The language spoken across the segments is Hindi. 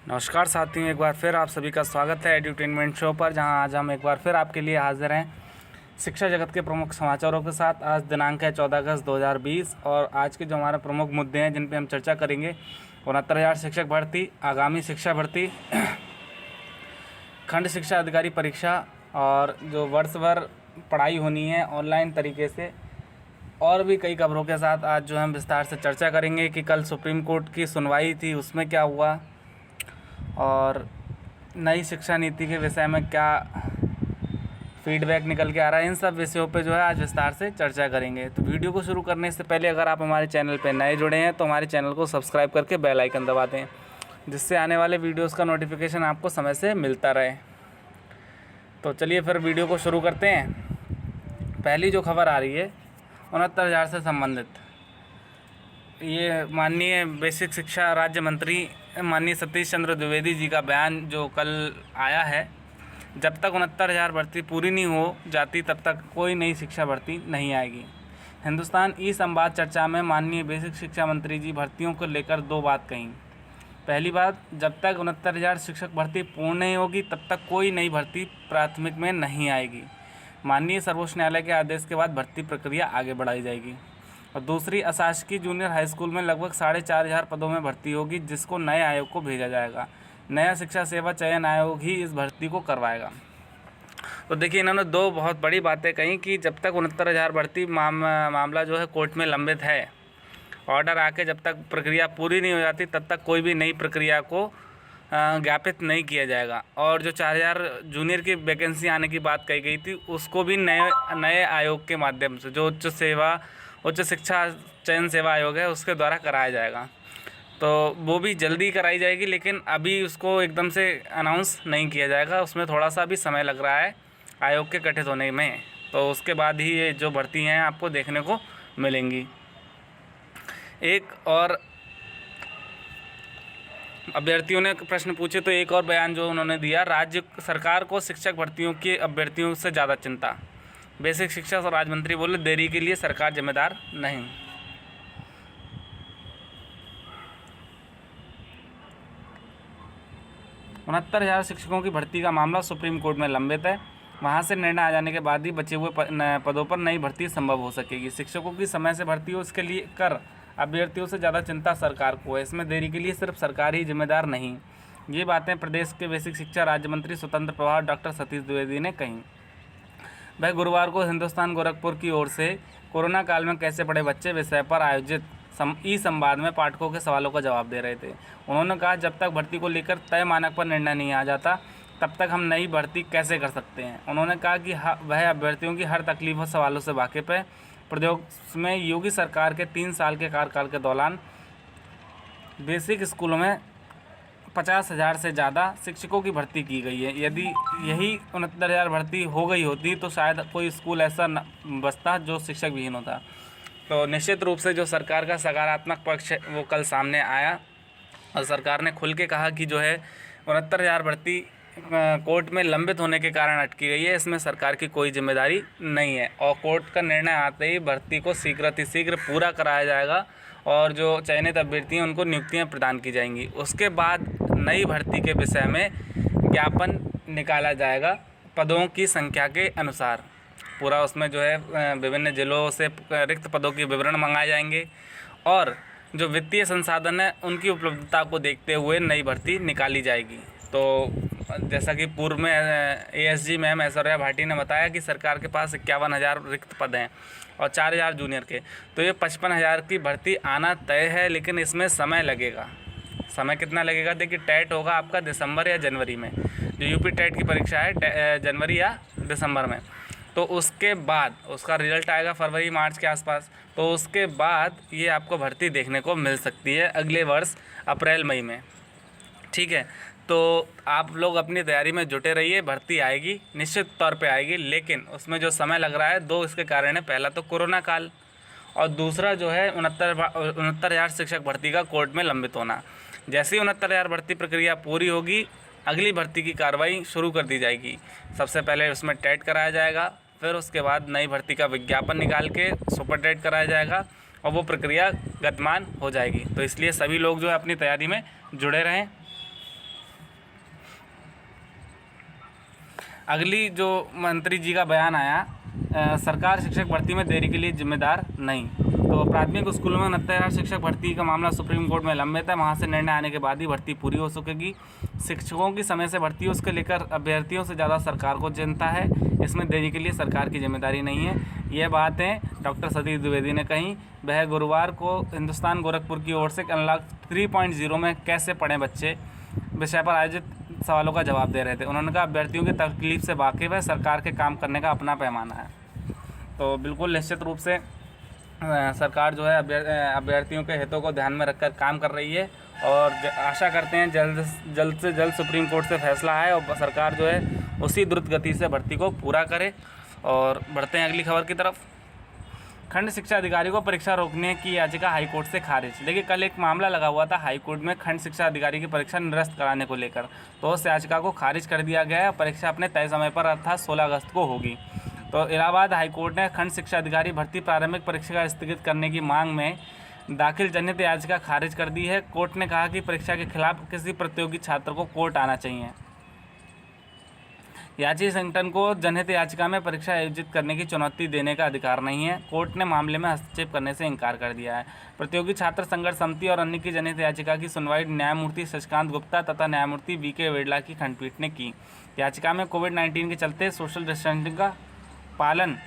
नमस्कार साथियों, एक बार फिर आप सभी का स्वागत है एड्यूटेनमेंट शो पर, जहां आज हम एक बार फिर आपके लिए हाजिर हैं शिक्षा जगत के प्रमुख समाचारों के साथ। आज दिनांक है 14 अगस्त 2020 और आज के जो हमारे प्रमुख मुद्दे हैं जिन पे हम चर्चा करेंगे 69,000 शिक्षक भर्ती, आगामी शिक्षा भर्ती, खंड शिक्षा अधिकारी परीक्षा और जो वर्ष भर पढ़ाई होनी है ऑनलाइन तरीके से, और भी कई खबरों के साथ आज जो हम विस्तार से चर्चा करेंगे कि कल सुप्रीम कोर्ट की सुनवाई थी, उसमें क्या हुआ और नई शिक्षा नीति के विषय में क्या फीडबैक निकल के आ रहा है। इन सब विषयों पे जो है आज विस्तार से चर्चा करेंगे। तो वीडियो को शुरू करने से पहले अगर आप हमारे चैनल पे नए जुड़े हैं तो हमारे चैनल को सब्सक्राइब करके बेल आइकन दबा दें, जिससे आने वाले वीडियोस का नोटिफिकेशन आपको समय से मिलता रहे। तो चलिए फिर वीडियो को शुरू करते हैं। पहली जो खबर आ रही है 69,000 से संबंधित, ये माननीय बेसिक शिक्षा राज्य मंत्री माननीय सतीश चंद्र द्विवेदी जी का बयान जो कल आया है, जब तक 69,000 भर्ती पूरी नहीं हो जाती तब तक कोई नई शिक्षा भर्ती नहीं आएगी। हिंदुस्तान ई संवाद चर्चा में माननीय बेसिक शिक्षा मंत्री जी भर्तियों को लेकर दो बात कहीं। पहली बात, जब तक 69,000 शिक्षक भर्ती पूर्ण नहीं होगी तब तक कोई नई भर्ती प्राथमिक में नहीं आएगी। माननीय सर्वोच्च न्यायालय के आदेश के बाद भर्ती प्रक्रिया आगे बढ़ाई जाएगी। और दूसरी, अशासकीय जूनियर हाई स्कूल में लगभग 4,500 पदों में भर्ती होगी, जिसको नए आयोग को भेजा जाएगा। नया शिक्षा सेवा चयन आयोग ही इस भर्ती को करवाएगा। तो देखिए, इन्होंने दो बहुत बड़ी बातें कही कि जब तक 69,000 भर्ती मामला जो है कोर्ट में लंबित है, ऑर्डर आके जब तक प्रक्रिया पूरी नहीं हो जाती तब तक कोई भी नई प्रक्रिया को ज्ञापित नहीं किया जाएगा। और जो 4,000 जूनियर की वैकेंसी आने की बात कही गई थी, उसको भी नए आयोग के माध्यम से, जो उच्च शिक्षा चयन सेवा आयोग है, उसके द्वारा कराया जाएगा। तो वो भी जल्दी कराई जाएगी, लेकिन अभी उसको एकदम से अनाउंस नहीं किया जाएगा, उसमें थोड़ा सा भी समय लग रहा है आयोग के गठित होने में। तो उसके बाद ही ये जो भर्ती हैं आपको देखने को मिलेंगी। एक और अभ्यर्थियों ने प्रश्न पूछे तो एक और बयान जो उन्होंने दिया, राज्य सरकार को शिक्षक भर्तियों के अभ्यर्थियों से ज़्यादा चिंता। बेसिक शिक्षा और राज्य मंत्री बोले, देरी के लिए सरकार जिम्मेदार नहीं। 69,000 शिक्षकों की भर्ती का मामला सुप्रीम कोर्ट में लंबित है। वहां से निर्णय आ जाने के बाद ही बचे हुए पदों पर नई भर्ती संभव हो सकेगी। शिक्षकों की समय से भर्ती हो, इसके लिए कर अभ्यर्थियों से ज़्यादा चिंता सरकार को है। इसमें देरी के लिए सिर्फ सरकार ही जिम्मेदार नहीं। ये बातें प्रदेश के बेसिक शिक्षा राज्य मंत्री स्वतंत्र प्रभार डॉक्टर सतीश द्विवेदी ने कहीं। वह गुरुवार को हिंदुस्तान गोरखपुर की ओर से कोरोना काल में कैसे पढ़े बच्चे विषय पर आयोजित ई संवाद में पाठकों के सवालों का जवाब दे रहे थे। उन्होंने कहा, जब तक भर्ती को लेकर तय मानक पर निर्णय नहीं आ जाता तब तक हम नई भर्ती कैसे कर सकते हैं। उन्होंने कहा कि वह अभ्यर्थियों की हर तकलीफ और सवालों से वाकिफ़ है। प्रदेश में योगी सरकार के 3 साल के कार्यकाल के दौरान बेसिक स्कूलों में 50,000 से ज़्यादा शिक्षकों की भर्ती की गई है। यदि यही 69,000 भर्ती हो गई होती तो शायद कोई स्कूल ऐसा न बचता जो शिक्षक विहीन होता। तो निश्चित रूप से जो सरकार का सकारात्मक पक्ष है वो कल सामने आया और सरकार ने खुल के कहा कि जो है 69,000 भर्ती कोर्ट में लंबित होने के कारण अटकी गई है, इसमें सरकार की कोई जिम्मेदारी नहीं है और कोर्ट का निर्णय आते ही भर्ती को शीघ्र पूरा कराया जाएगा और जो चयनित अभ्यर्थी हैं उनको नियुक्तियां प्रदान की जाएंगी। उसके बाद नई भर्ती के विषय में ज्ञापन निकाला जाएगा पदों की संख्या के अनुसार। पूरा उसमें जो है विभिन्न जिलों से रिक्त पदों के विवरण मंगाए जाएंगे और जो वित्तीय संसाधन है उनकी उपलब्धता को देखते हुए नई भर्ती निकाली जाएगी। तो जैसा कि पूर्व में एएसजी मैम ऐश्वर्या भाटी ने बताया कि सरकार के पास 51,000 रिक्त पद हैं और 4,000 जूनियर के, तो ये 55,000 की भर्ती आना तय है, लेकिन इसमें समय लगेगा। समय कितना लगेगा? देखिए, टेट होगा आपका दिसंबर या जनवरी में, जो यूपी टेट की परीक्षा है जनवरी या दिसंबर में, तो उसके बाद उसका रिजल्ट आएगा फरवरी मार्च के आसपास। तो उसके बाद ये आपको भर्ती देखने को मिल सकती है अगले वर्ष अप्रैल मई में। ठीक है, तो आप लोग अपनी तैयारी में जुटे रहिए, भर्ती आएगी, निश्चित तौर पे आएगी, लेकिन उसमें जो समय लग रहा है दो इसके कारण है। पहला तो कोरोना काल और दूसरा जो है 69,000 शिक्षक भर्ती का कोर्ट में लंबित होना। जैसे ही 69,000 भर्ती प्रक्रिया पूरी होगी, अगली भर्ती की कार्रवाई शुरू कर दी जाएगी। सबसे पहले उसमें टेट कराया जाएगा, फिर उसके बाद नई भर्ती का विज्ञापन निकाल के सुपर टेट कराया जाएगा और वो प्रक्रिया गतिमान हो जाएगी। तो इसलिए सभी लोग जो है अपनी तैयारी में जुड़े रहें। अगली जो मंत्री जी का बयान आया, सरकार शिक्षक भर्ती में देरी के लिए जिम्मेदार नहीं। तो प्राथमिक स्कूलों में 69,000 शिक्षक भर्ती का मामला सुप्रीम कोर्ट में लंबित है। वहां से निर्णय आने के बाद ही भर्ती पूरी हो सकेगी। शिक्षकों की समय से भर्ती उसके लेकर अभ्यर्थियों से ज़्यादा सरकार को चिंता है। इसमें देरी के लिए सरकार की जिम्मेदारी नहीं है। ये बातें डॉक्टर सतीश द्विवेदी ने कही। वह गुरुवार को हिंदुस्तान गोरखपुर की ओर से अनलॉक 3.0 में कैसे पढ़ें बच्चे विषय पर आयोजित सवालों का जवाब दे रहे थे। उन्होंने कहा, अभ्यर्थियों की तकलीफ से वाकिफ है, सरकार के काम करने का अपना पैमाना है। तो बिल्कुल निश्चित रूप से सरकार जो है अभ्यर्थियों के हितों को ध्यान में रखकर काम कर रही है और आशा करते हैं जल्द से जल्द सुप्रीम कोर्ट से फैसला आए और सरकार जो है उसी द्रुत गति से भर्ती को पूरा करे। और बढ़ते हैं अगली खबर की तरफ। खंड शिक्षा अधिकारी को परीक्षा रोकने की याचिका हाईकोर्ट से खारिज। देखिए, कल एक मामला लगा हुआ था हाईकोर्ट में खंड शिक्षा अधिकारी की परीक्षा निरस्त कराने को लेकर, तो उस याचिका को खारिज कर दिया गया है। परीक्षा अपने तय समय पर अर्थात 16 अगस्त को होगी। तो इलाहाबाद हाईकोर्ट ने खंड शिक्षा अधिकारी भर्ती प्रारंभिक परीक्षा स्थगित करने की मांग में दाखिल जनहित याचिका खारिज कर दी है। कोर्ट ने कहा कि परीक्षा के खिलाफ किसी प्रतियोगी छात्र को कोर्ट आना चाहिए। याची संगठन को जनहित याचिका में परीक्षा आयोजित करने की चुनौती देने का अधिकार नहीं है। कोर्ट ने मामले में हस्तक्षेप करने से इनकार कर दिया है। प्रतियोगी छात्र संघर्ष समिति और अन्य की जनहित याचिका की सुनवाई न्यायमूर्ति शशिकांत गुप्ता तथा न्यायमूर्ति वी.के. वेडला की खंडपीठ ने की। याचिका में कोविड-19 के चलते सोशल डिस्टेंसिंग का पालन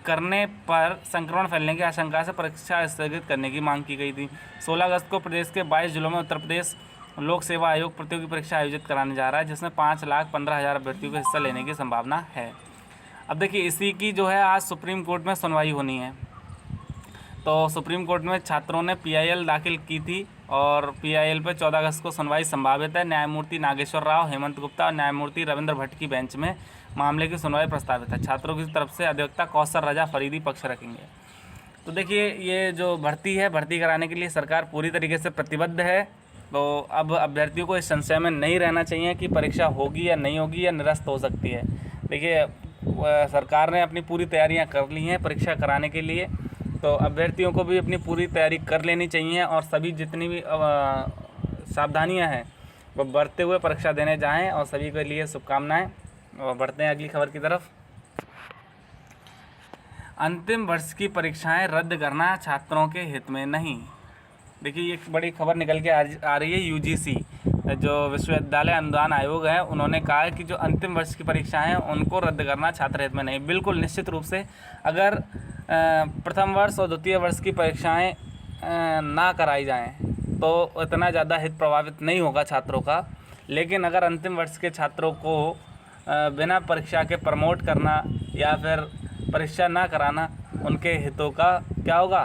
करने पर संक्रमण फैलने की आशंका से परीक्षा स्थगित करने की मांग की गई थी। 16 अगस्त को प्रदेश के 22 जिलों में उत्तर प्रदेश लोक सेवा आयोग प्रतियोगी परीक्षा आयोजित कराने जा रहा है, जिसमें 5,15,000 अभ्यर्थियों को हिस्सा लेने की संभावना है। अब देखिए, इसी की जो है आज सुप्रीम कोर्ट में सुनवाई होनी है। तो सुप्रीम कोर्ट में छात्रों ने PIL दाखिल की थी और PIL पर 14 अगस्त को सुनवाई संभावित है। न्यायमूर्ति नागेश्वर राव, हेमंत गुप्ता और न्यायमूर्ति रविंद्र भट्ट की बेंच में मामले की सुनवाई प्रस्तावित है। छात्रों की तरफ से अधिवक्ता कौसर रजा फरीदी पक्ष रखेंगे। तो देखिए, ये जो भर्ती है, भर्ती कराने के लिए सरकार पूरी तरीके से प्रतिबद्ध है। तो अब अभ्यर्थियों को इस संशय में नहीं रहना चाहिए कि परीक्षा होगी या नहीं होगी या निरस्त हो सकती है। देखिए, सरकार ने अपनी पूरी तैयारियां कर ली हैं परीक्षा कराने के लिए, तो अभ्यर्थियों को भी अपनी पूरी तैयारी कर लेनी चाहिए और सभी जितनी भी सावधानियां हैं वो बरतते हुए परीक्षा देने जाएं और सभी के लिए शुभकामनाएं। और बढ़ते हैं अगली खबर की तरफ। अंतिम वर्ष की परीक्षाएं रद्द करना छात्रों के हित में नहीं। देखिए, एक बड़ी खबर निकल के आ रही है। UGC जो विश्वविद्यालय अनुदान आयोग है, उन्होंने कहा है कि जो अंतिम वर्ष की परीक्षाएं हैं उनको रद्द करना छात्र हित में नहीं। बिल्कुल निश्चित रूप से अगर प्रथम वर्ष और द्वितीय वर्ष की परीक्षाएं ना कराई जाएं तो इतना ज़्यादा हित प्रभावित नहीं होगा छात्रों का। लेकिन अगर अंतिम वर्ष के छात्रों को बिना परीक्षा के प्रमोट करना या फिर परीक्षा ना कराना, उनके हितों का क्या होगा,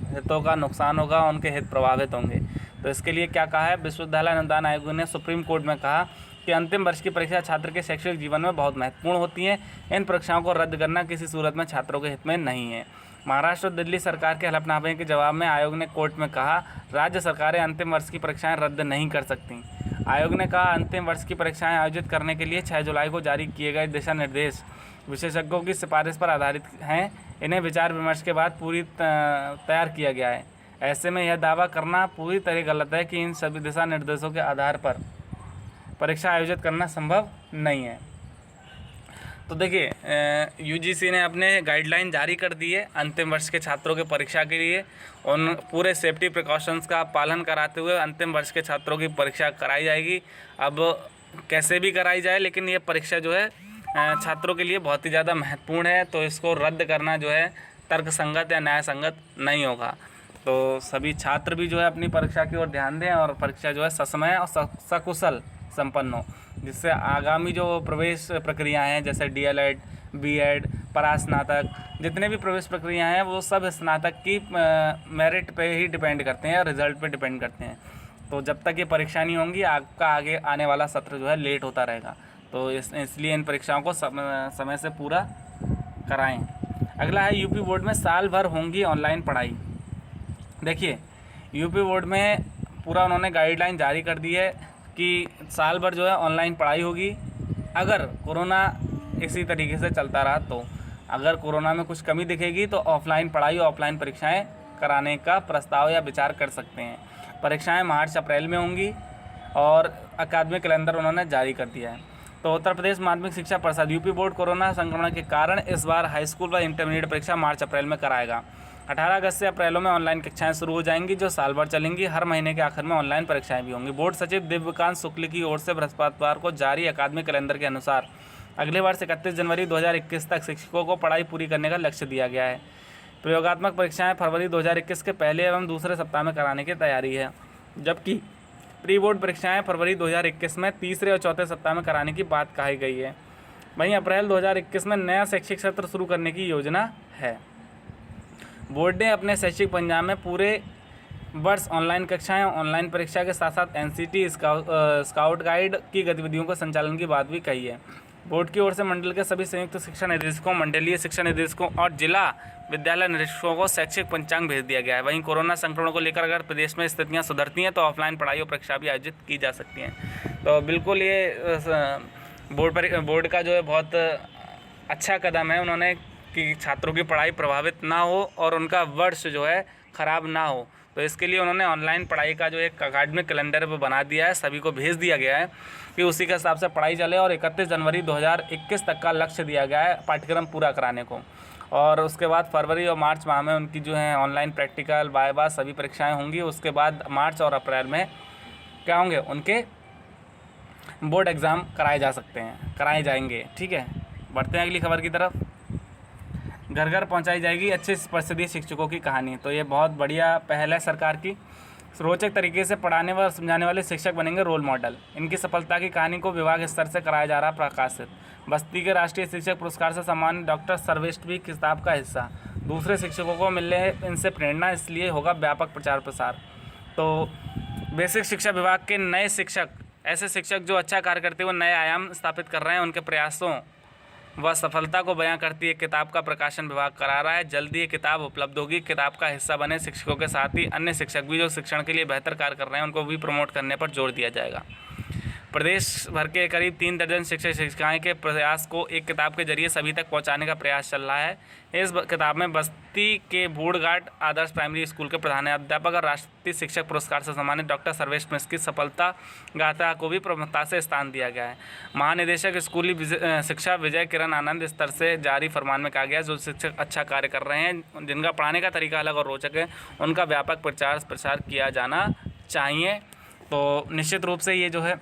हितों का नुकसान होगा, उनके हित प्रभावित होंगे। तो इसके लिए क्या कहा है, विश्वविद्यालय अनुदान आयोग ने सुप्रीम कोर्ट में कहा कि अंतिम वर्ष की परीक्षा छात्र के शैक्षणिक जीवन में बहुत महत्वपूर्ण होती हैं। इन परीक्षाओं को रद्द करना किसी सूरत में छात्रों के हित में नहीं है। महाराष्ट्र और दिल्ली सरकार के हलफनामे के जवाब में आयोग ने कोर्ट में कहा, राज्य सरकारें अंतिम वर्ष की परीक्षाएं रद्द नहीं कर सकती। आयोग ने कहा, अंतिम वर्ष की परीक्षाएं आयोजित करने के लिए 6 जुलाई को जारी किए गए दिशा निर्देश विशेषज्ञों की सिफारिश पर आधारित हैं। इन्हें विचार विमर्श के बाद पूरी तैयार किया गया है। ऐसे में यह दावा करना पूरी तरह गलत है कि इन सभी दिशा निर्देशों के आधार पर परीक्षा आयोजित करना संभव नहीं है। तो देखिए, UGC ने अपने गाइडलाइन जारी कर दी है अंतिम वर्ष के छात्रों के परीक्षा के लिए। उन पूरे सेफ्टी प्रिकॉशंस का पालन कराते हुए अंतिम वर्ष के छात्रों की परीक्षा कराई जाएगी। अब कैसे भी कराई जाए, लेकिन ये परीक्षा जो है छात्रों के लिए बहुत ही ज़्यादा महत्वपूर्ण है, तो इसको रद्द करना जो है तर्कसंगत या न्याय संगत नहीं होगा। तो सभी छात्र भी जो है अपनी परीक्षा की ओर ध्यान दें और परीक्षा जो है ससमय और सकुशल संपन्न हो, जिससे आगामी जो प्रवेश प्रक्रियाएं हैं जैसे DLED, B.Ed, परास्नातक, जितने भी प्रवेश प्रक्रियाएं हैं वो सब स्नातक की मेरिट पे ही डिपेंड करते हैं, रिजल्ट पे डिपेंड करते हैं। तो जब तक ये परीक्षा नहीं होंगी, आपका आगे आने वाला सत्र जो है लेट होता रहेगा। तो इसलिए इन परीक्षाओं को समय से पूरा कराएं। अगला है, यूपी बोर्ड में साल भर होंगी ऑनलाइन पढ़ाई। देखिए, यूपी बोर्ड में पूरा उन्होंने गाइडलाइन जारी कर दी है कि साल भर जो है ऑनलाइन पढ़ाई होगी, अगर कोरोना इसी तरीके से चलता रहा तो। अगर कोरोना में कुछ कमी दिखेगी तो ऑफलाइन पढ़ाई, ऑफलाइन परीक्षाएं कराने का प्रस्ताव या विचार कर सकते हैं। परीक्षाएं मार्च अप्रैल में होंगी और अकादमिक कैलेंडर उन्होंने जारी कर दिया है। तो उत्तर प्रदेश माध्यमिक शिक्षा परिषद यूपी बोर्ड कोरोना संक्रमण के कारण इस बार हाई स्कूल व इंटरमीडिएट परीक्षा मार्च अप्रैल में कराएगा। 18 अगस्त से अप्रैल में ऑनलाइन कक्षाएं शुरू हो जाएंगी, जो साल भर चलेंगी। हर महीने के आखिर में ऑनलाइन परीक्षाएं भी होंगी। बोर्ड सचिव दिव्यकांत शुक्ल की ओर से बृहस्पतिवार को जारी अकादमिक कैलेंडर के अनुसार अगले वर्ष 31 जनवरी 2021 तक शिक्षकों को पढ़ाई पूरी करने का लक्ष्य दिया गया है। प्रयोगात्मक परीक्षाएं फरवरी 2021 के पहले एवं दूसरे सप्ताह में कराने की तैयारी है, जबकि प्री बोर्ड परीक्षाएं फरवरी 2021 में तीसरे और चौथे सप्ताह में कराने की बात कही गई है। वहीं अप्रैल 2021 में नया शैक्षिक सत्र शुरू करने की योजना है। बोर्ड ने अपने शैक्षिक पंजाब में पूरे वर्ष ऑनलाइन कक्षाएं, ऑनलाइन परीक्षा के साथ साथ एनसीटी स्काउट गाइड की गतिविधियों को संचालन की बात भी कही है। बोर्ड की ओर से मंडल के सभी संयुक्त शिक्षा निदेशकों, मंडलीय शिक्षा निदेशकों और जिला विद्यालय निरीक्षकों को शैक्षिक पंचांग भेज दिया गया है। वहीं कोरोना संक्रमण को लेकर अगर प्रदेश में स्थितियां सुधरती हैं तो ऑफलाइन पढ़ाई और परीक्षा भी आयोजित की जा सकती हैं। तो बिल्कुल ये बोर्ड का जो है बहुत अच्छा कदम है उन्होंने, कि छात्रों की पढ़ाई प्रभावित ना हो और उनका वर्ष जो है ख़राब ना हो। तो इसके लिए उन्होंने ऑनलाइन पढ़ाई का जो एक अकादमिक कैलेंडर पर बना दिया है, सभी को भेज दिया गया है कि उसी के हिसाब से पढ़ाई चले। और 31 जनवरी 2021 तक का लक्ष्य दिया गया है पाठ्यक्रम पूरा कराने को। और उसके बाद फरवरी और मार्च माह में उनकी जो है ऑनलाइन प्रैक्टिकल वाइवा सभी परीक्षाएँ होंगी। उसके बाद मार्च और अप्रैल में क्या होंगे, उनके बोर्ड एग्ज़ाम कराए जाएंगे। ठीक है, बढ़ते हैं अगली खबर की तरफ। घर घर पहुंचाई जाएगी अच्छे परिषदीय शिक्षकों की कहानी। तो ये बहुत बढ़िया पहल है सरकार की। रोचक तरीके से पढ़ाने व समझाने वाले शिक्षक बनेंगे रोल मॉडल। इनकी सफलता की कहानी को विभाग स्तर से कराया जा रहा प्रकाशित। बस्ती के राष्ट्रीय शिक्षक पुरस्कार से सम्मानित डॉक्टर सर्वेष्ट भी किताब का हिस्सा। दूसरे शिक्षकों को मिलने इनसे प्रेरणा, इसलिए होगा व्यापक प्रचार प्रसार। तो बेसिक शिक्षा विभाग के नए शिक्षक, ऐसे शिक्षक जो अच्छा कार्य करते हुए नए आयाम स्थापित कर रहे हैं, उनके प्रयासों वह सफलता को बयां करती है किताब का प्रकाशन विभाग करा रहा है। जल्दी ये किताब उपलब्ध होगी। किताब का हिस्सा बने शिक्षकों के साथ ही अन्य शिक्षक भी जो शिक्षण के लिए बेहतर कार्य कर रहे हैं, उनको भी प्रमोट करने पर जोर दिया जाएगा। प्रदेश भर के करीब 3 दर्जन शिक्षक शिक्षिकाएँ के प्रयास को एक किताब के जरिए सभी तक पहुँचाने का प्रयास चल रहा है। इस किताब में बस्ती के बूढ़घाट आदर्श प्राइमरी स्कूल के प्रधानाध्यापक और राष्ट्रीय शिक्षक पुरस्कार से सम्मानित डॉक्टर सर्वेश मिश्र की सफलता गाथा को भी प्रमुखता से स्थान दिया गया है। महानिदेशक स्कूली शिक्षा विजय किरण आनंद स्तर से जारी फरमान में कहा गया जो शिक्षक अच्छा कार्य कर रहे हैं, जिनका पढ़ाने का तरीका अलग और रोचक है, उनका व्यापक प्रचार किया जाना चाहिए। तो निश्चित रूप से ये जो है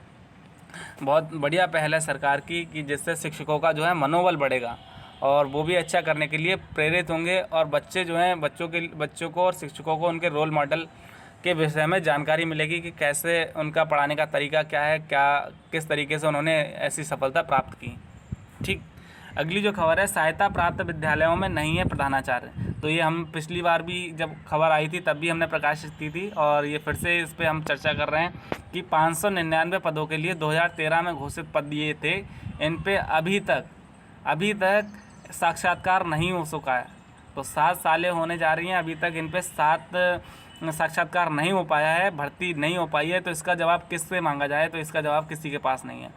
बहुत बढ़िया पहल है सरकार की, कि जिससे शिक्षकों का जो है मनोबल बढ़ेगा और वो भी अच्छा करने के लिए प्रेरित होंगे। और बच्चे जो हैं बच्चों को और शिक्षकों को उनके रोल मॉडल के विषय में जानकारी मिलेगी कि कैसे उनका पढ़ाने का तरीका क्या है, किस तरीके से उन्होंने ऐसी सफलता प्राप्त की। ठीक, अगली जो खबर है, सहायता प्राप्त विद्यालयों में नहीं है प्रधानाचार्य। तो ये हम पिछली बार भी जब खबर आई थी तब भी हमने प्रकाशित की थी, और ये फिर से इस पर हम चर्चा कर रहे हैं कि 599 पदों के लिए 2013 में घोषित पद ये थे, इन पे अभी तक साक्षात्कार नहीं हो चुका है। तो 7 सालें होने जा रही हैं, अभी तक इन पे 7 साक्षात्कार नहीं हो पाया है, भर्ती नहीं हो पाई है। तो इसका जवाब किससे मांगा जाए, तो इसका जवाब किसी के पास नहीं है।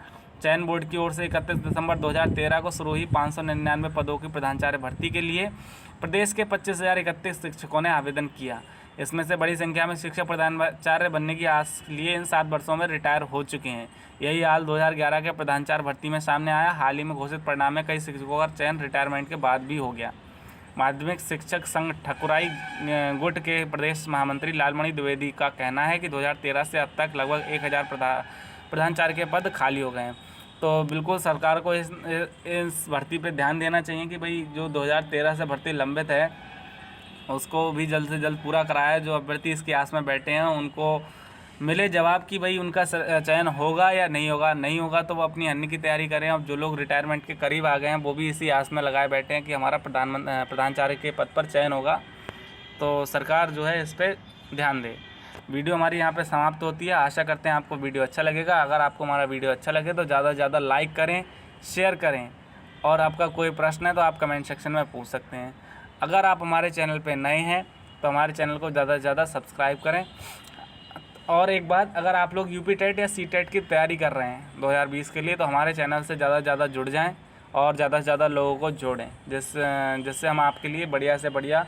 चयन बोर्ड की ओर से 31 दिसंबर 2013 को शुरू हुई 599 पदों की प्रधानाचार्य भर्ती के लिए प्रदेश के 25,031 शिक्षकों ने आवेदन किया। इसमें से बड़ी संख्या में शिक्षक प्रधानाचार्य बनने की आस लिए इन 7 वर्षों में रिटायर हो चुके हैं। यही हाल 2011 के प्रधानाचार्य भर्ती में सामने आया। हाल ही में घोषित परिणाम में कई शिक्षकों का चयन रिटायरमेंट के बाद भी हो गया। माध्यमिक शिक्षक संघ ठकुराई गुट के प्रदेश महामंत्री लालमणि द्विवेदी का कहना है कि 2013 से अब तक लगभग 1000 प्रधानाचार्य के पद खाली हो गए हैं। तो बिल्कुल सरकार को इस भर्ती पे ध्यान देना चाहिए कि भाई जो 2013 से भर्ती लंबित है उसको भी जल्द से जल्द पूरा कराया। जो अभ्यर्थी इसकी आस में बैठे हैं उनको मिले जवाब कि भाई उनका चयन होगा या नहीं होगा। नहीं होगा तो वो अपनी अन्य की तैयारी करें। अब जो लोग रिटायरमेंट के करीब आ गए हैं वो भी इसी आस में लगाए बैठे हैं कि हमारा प्रधानाचार्य के पद पर चयन होगा। तो सरकार जो है इस पर ध्यान दे। वीडियो हमारी यहाँ पे समाप्त होती है। आशा करते हैं आपको वीडियो अच्छा लगेगा। अगर आपको हमारा वीडियो अच्छा लगे तो ज़्यादा से ज़्यादा लाइक करें, शेयर करें, और आपका कोई प्रश्न है तो आप कमेंट सेक्शन में पूछ सकते हैं। अगर आप हमारे चैनल पे नए हैं तो हमारे चैनल को ज़्यादा से ज़्यादा सब्सक्राइब करें। और एक बात, अगर आप लोग यूपी टेट या सी टेट की तैयारी कर रहे हैं 2020 के लिए, तो हमारे चैनल से ज़्यादा जुड़ जाएँ और ज़्यादा से ज़्यादा लोगों को जोड़ें, जिससे हम आपके लिए बढ़िया से बढ़िया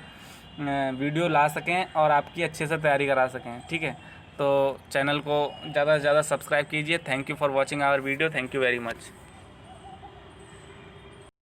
वीडियो ला सकें और आपकी अच्छे से तैयारी करा सकें। ठीक है, तो चैनल को ज़्यादा से ज़्यादा सब्सक्राइब कीजिए। Thank you for watching our video. Thank you very much.